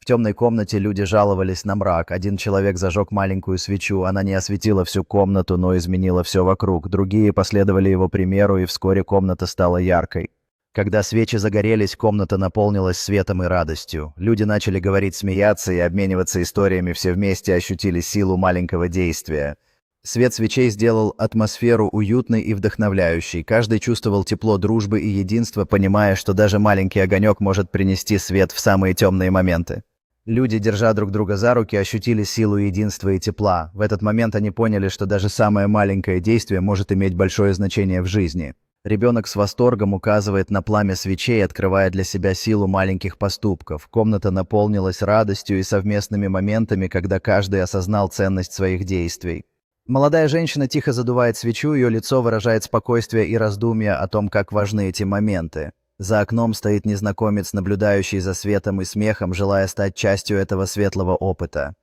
В темной комнате люди жаловались на мрак. Один человек зажег маленькую свечу, она не осветила всю комнату, но изменила все вокруг. Другие последовали его примеру, и вскоре комната стала яркой. Когда свечи загорелись, комната наполнилась светом и радостью. Люди начали говорить, смеяться и обмениваться историями, все вместе ощутили силу маленького действия. Свет свечей сделал атмосферу уютной и вдохновляющей. Каждый чувствовал тепло дружбы и единства, понимая, что даже маленький огонек может принести свет в самые темные моменты. Люди, держа друг друга за руки, ощутили силу единства и тепла. В этот момент они поняли, что даже самое маленькое действие может иметь большое значение в жизни. Ребенок с восторгом указывает на пламя свечей, открывая для себя силу маленьких поступков. Комната наполнилась радостью и совместными моментами, когда каждый осознал ценность своих действий. Молодая женщина тихо задувает свечу, ее лицо выражает спокойствие и раздумья о том, как важны эти моменты. За окном стоит незнакомец, наблюдающий за светом и смехом, желая стать частью этого светлого опыта.